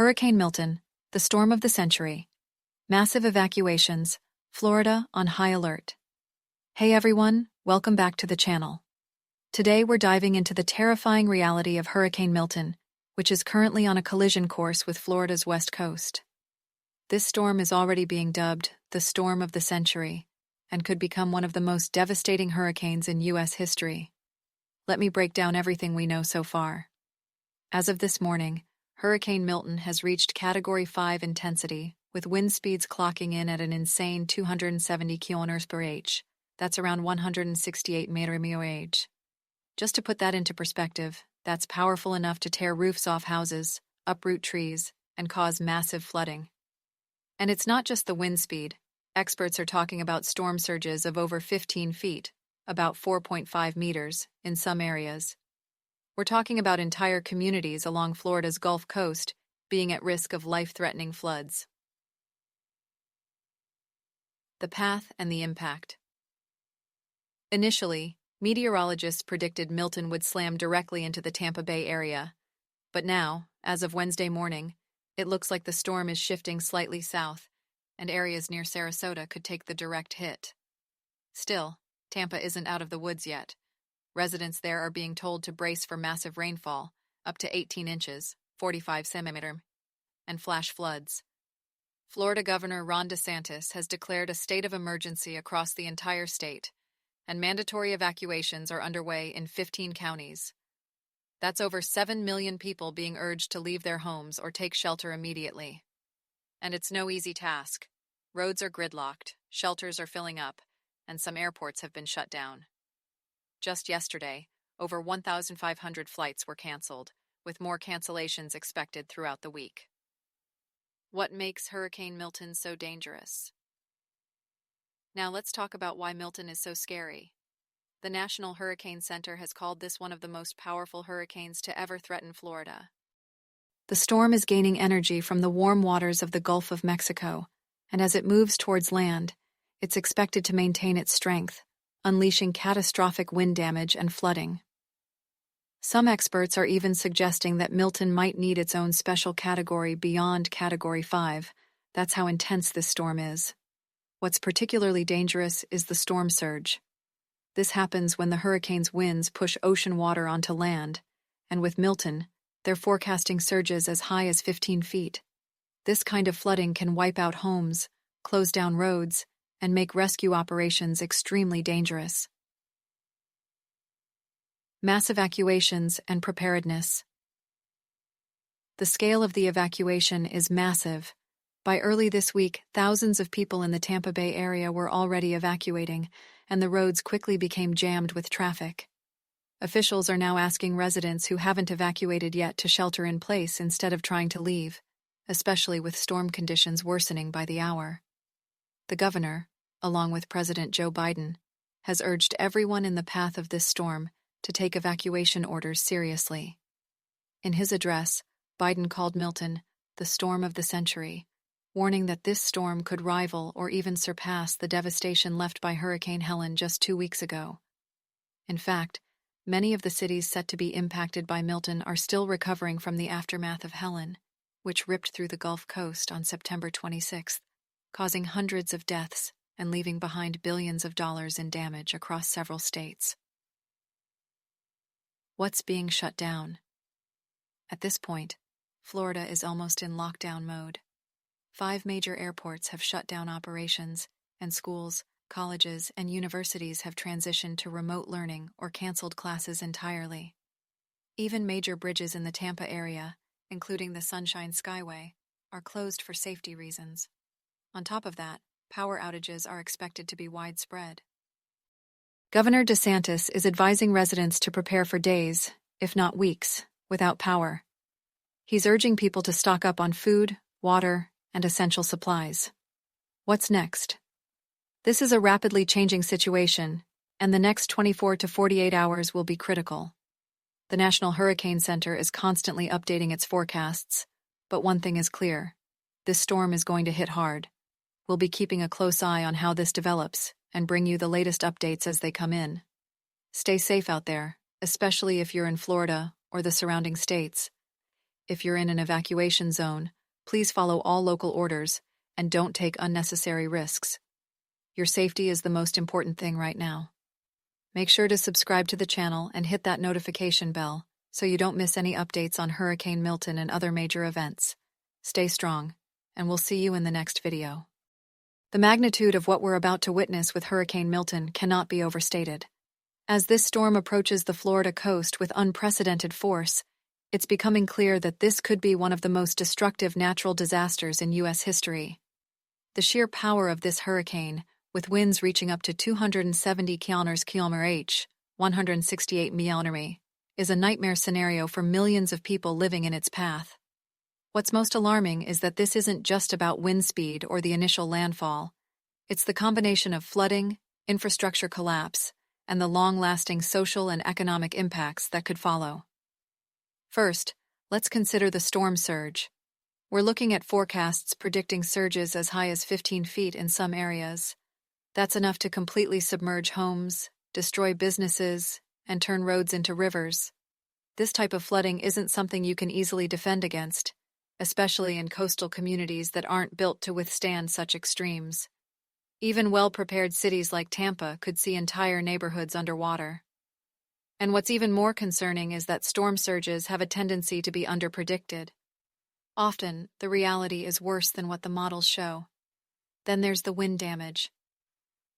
Hurricane Milton, the storm of the century. Massive evacuations, Florida on high alert. Hey everyone, welcome back to the channel. Today we're diving into the terrifying reality of Hurricane Milton, which is currently on a collision course with Florida's west coast. This storm is already being dubbed the storm of the century and could become one of the most devastating hurricanes in U.S. history. Let me break down everything we know so far. As of this morning, Hurricane Milton has reached Category 5 intensity, with wind speeds clocking in at an insane 270 km/h. That's around 168 mph. Just to put that into perspective, that's powerful enough to tear roofs off houses, uproot trees, and cause massive flooding. And it's not just the wind speed. Experts are talking about storm surges of over 15 feet, about 4.5 meters, in some areas. We're talking about entire communities along Florida's Gulf Coast being at risk of life-threatening floods. The path and the impact. Initially, meteorologists predicted Milton would slam directly into the Tampa Bay area. But now, as of Wednesday morning, it looks like the storm is shifting slightly south, and areas near Sarasota could take the direct hit. Still, Tampa isn't out of the woods yet. Residents there are being told to brace for massive rainfall, up to 18 inches, 45 centimeters, and flash floods. Florida Governor Ron DeSantis has declared a state of emergency across the entire state, and mandatory evacuations are underway in 15 counties. That's over 7 million people being urged to leave their homes or take shelter immediately. And it's no easy task. Roads are gridlocked, shelters are filling up, and some airports have been shut down. Just yesterday, over 1,500 flights were canceled, with more cancellations expected throughout the week. What makes Hurricane Milton so dangerous? Now let's talk about why Milton is so scary. The National Hurricane Center has called this one of the most powerful hurricanes to ever threaten Florida. The storm is gaining energy from the warm waters of the Gulf of Mexico, and as it moves towards land, it's expected to maintain its strength, unleashing catastrophic wind damage and flooding. Some experts are even suggesting that Milton might need its own special category beyond Category 5. That's how intense this storm is. What's particularly dangerous is the storm surge. This happens when the hurricane's winds push ocean water onto land, and with Milton, they're forecasting surges as high as 15 feet. This kind of flooding can wipe out homes, close down roads, and make rescue operations extremely dangerous. Mass evacuations and preparedness. The scale of the evacuation is massive. By early this week, thousands of people in the Tampa Bay area were already evacuating, and the roads quickly became jammed with traffic. Officials are now asking residents who haven't evacuated yet to shelter in place instead of trying to leave, especially with storm conditions worsening by the hour. The governor, along with President Joe Biden, has urged everyone in the path of this storm to take evacuation orders seriously. In his address, Biden called Milton the storm of the century, warning that this storm could rival or even surpass the devastation left by Hurricane Helen just 2 weeks ago. In fact, many of the cities set to be impacted by Milton are still recovering from the aftermath of Helen, which ripped through the Gulf Coast on September 26th, causing hundreds of deaths and leaving behind billions of dollars in damage across several states. What's being shut down? At this point, Florida is almost in lockdown mode. 5 major airports have shut down operations, and schools, colleges, and universities have transitioned to remote learning or canceled classes entirely. Even major bridges in the Tampa area, including the Sunshine Skyway, are closed for safety reasons. On top of that, power outages are expected to be widespread. Governor DeSantis is advising residents to prepare for days, if not weeks, without power. He's urging people to stock up on food, water, and essential supplies. What's next? This is a rapidly changing situation, and the next 24 to 48 hours will be critical. The National Hurricane Center is constantly updating its forecasts, but one thing is clear: this storm is going to hit hard. We'll be keeping a close eye on how this develops and bring you the latest updates as they come in. Stay safe out there, especially if you're in Florida or the surrounding states. if you're in an evacuation zone, please follow all local orders and don't take unnecessary risks. Your safety is the most important thing right now. Make sure to subscribe to the channel and hit that notification bell so you don't miss any updates on Hurricane Milton and other major events. Stay strong, and we'll see you in the next video. The magnitude of what we're about to witness with Hurricane Milton cannot be overstated. As this storm approaches the Florida coast with unprecedented force, it's becoming clear that this could be one of the most destructive natural disasters in U.S. history. The sheer power of this hurricane, with winds reaching up to 270 km/h, 168 mph, is a nightmare scenario for millions of people living in its path. What's most alarming is that this isn't just about wind speed or the initial landfall. It's the combination of flooding, infrastructure collapse, and the long-lasting social and economic impacts that could follow. First, let's consider the storm surge. We're looking at forecasts predicting surges as high as 15 feet in some areas. That's enough to completely submerge homes, destroy businesses, and turn roads into rivers. This type of flooding isn't something you can easily defend against, especially in coastal communities that aren't built to withstand such extremes. Even well-prepared cities like Tampa could see entire neighborhoods underwater. And what's even more concerning is that storm surges have a tendency to be underpredicted. Often, the reality is worse than what the models show. Then there's the wind damage.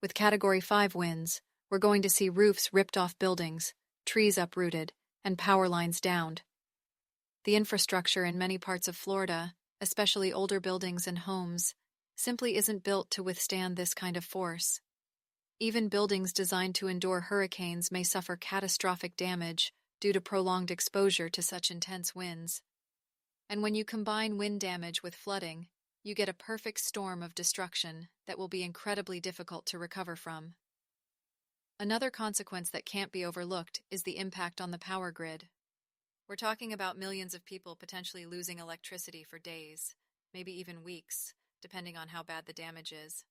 With Category 5 winds, we're going to see roofs ripped off buildings, trees uprooted, and power lines downed. The infrastructure in many parts of Florida, especially older buildings and homes, simply isn't built to withstand this kind of force. Even buildings designed to endure hurricanes may suffer catastrophic damage due to prolonged exposure to such intense winds. And when you combine wind damage with flooding, you get a perfect storm of destruction that will be incredibly difficult to recover from. Another consequence that can't be overlooked is the impact on the power grid. We're talking about millions of people potentially losing electricity for days, maybe even weeks, depending on how bad the damage is.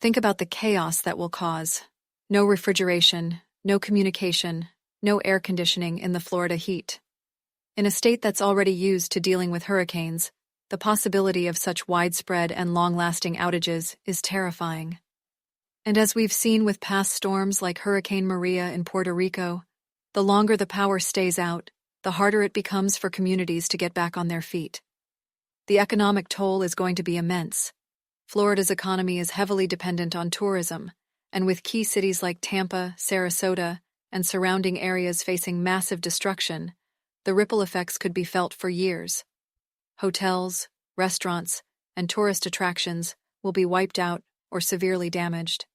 Think about the chaos that will cause. No refrigeration, no communication, no air conditioning in the Florida heat. In a state that's already used to dealing with hurricanes, the possibility of such widespread and long-lasting outages is terrifying. And as we've seen with past storms like Hurricane Maria in Puerto Rico, the longer the power stays out, the harder it becomes for communities to get back on their feet. The economic toll is going to be immense. Florida's economy is heavily dependent on tourism, and with key cities like Tampa, Sarasota, and surrounding areas facing massive destruction, the ripple effects could be felt for years. Hotels, restaurants, and tourist attractions will be wiped out or severely damaged.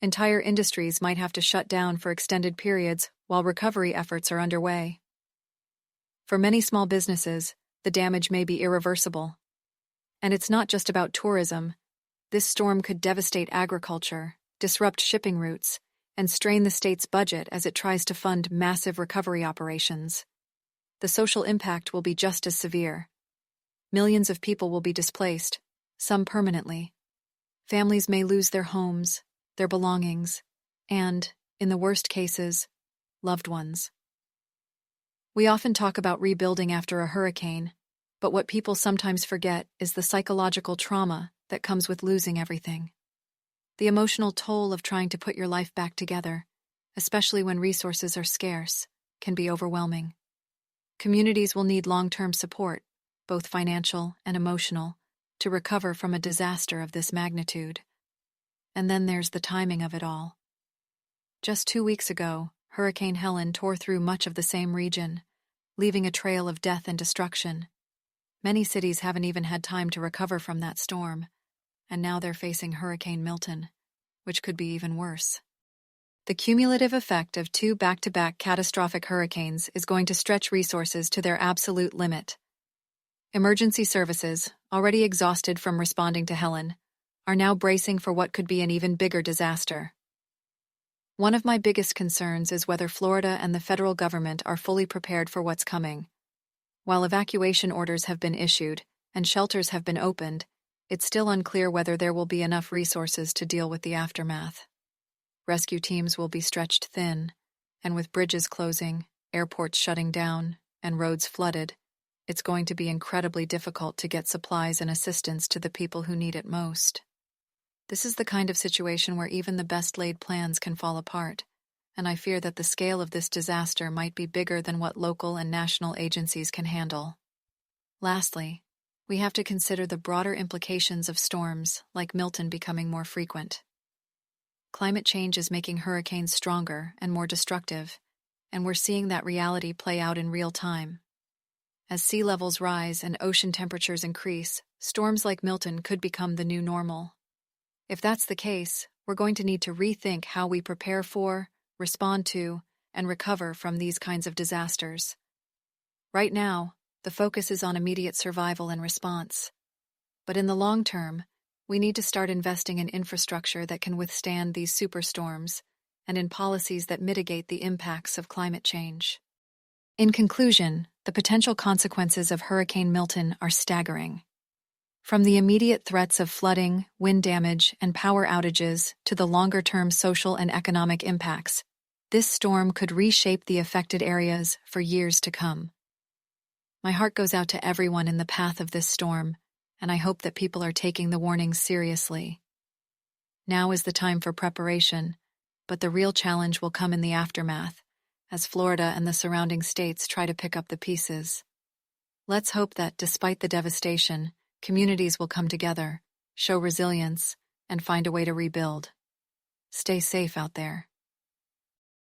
Entire industries might have to shut down for extended periods while recovery efforts are underway. For many small businesses, the damage may be irreversible. And it's not just about tourism. This storm could devastate agriculture, disrupt shipping routes, and strain the state's budget as it tries to fund massive recovery operations. The social impact will be just as severe. Millions of people will be displaced, some permanently. Families may lose their homes, their belongings, and, in the worst cases, loved ones. We often talk about rebuilding after a hurricane, but what people sometimes forget is the psychological trauma that comes with losing everything. The emotional toll of trying to put your life back together, especially when resources are scarce, can be overwhelming. Communities will need long-term support, both financial and emotional, to recover from a disaster of this magnitude. And then there's the timing of it all. Just 2 weeks ago, Hurricane Helen tore through much of the same region, leaving a trail of death and destruction. Many cities haven't even had time to recover from that storm, and now they're facing Hurricane Milton, which could be even worse. The cumulative effect of 2 back-to-back catastrophic hurricanes is going to stretch resources to their absolute limit. Emergency services, already exhausted from responding to Helen, are now bracing for what could be an even bigger disaster. One of my biggest concerns is whether Florida and the federal government are fully prepared for what's coming. While evacuation orders have been issued and shelters have been opened, it's still unclear whether there will be enough resources to deal with the aftermath. Rescue teams will be stretched thin, and with bridges closing, airports shutting down, and roads flooded, it's going to be incredibly difficult to get supplies and assistance to the people who need it most. This is the kind of situation where even the best-laid plans can fall apart, and I fear that the scale of this disaster might be bigger than what local and national agencies can handle. Lastly, we have to consider the broader implications of storms like Milton becoming more frequent. Climate change is making hurricanes stronger and more destructive, and we're seeing that reality play out in real time. As sea levels rise and ocean temperatures increase, storms like Milton could become the new normal. If that's the case, we're going to need to rethink how we prepare for, respond to, and recover from these kinds of disasters. Right now, the focus is on immediate survival and response. But in the long term, we need to start investing in infrastructure that can withstand these superstorms and in policies that mitigate the impacts of climate change. In conclusion, the potential consequences of Hurricane Milton are staggering. From the immediate threats of flooding, wind damage, and power outages to the longer-term social and economic impacts, this storm could reshape the affected areas for years to come. My heart goes out to everyone in the path of this storm, and I hope that people are taking the warnings seriously. Now is the time for preparation, but the real challenge will come in the aftermath, as Florida and the surrounding states try to pick up the pieces. Let's hope that, despite the devastation, communities will come together, show resilience, and find a way to rebuild. Stay safe out there.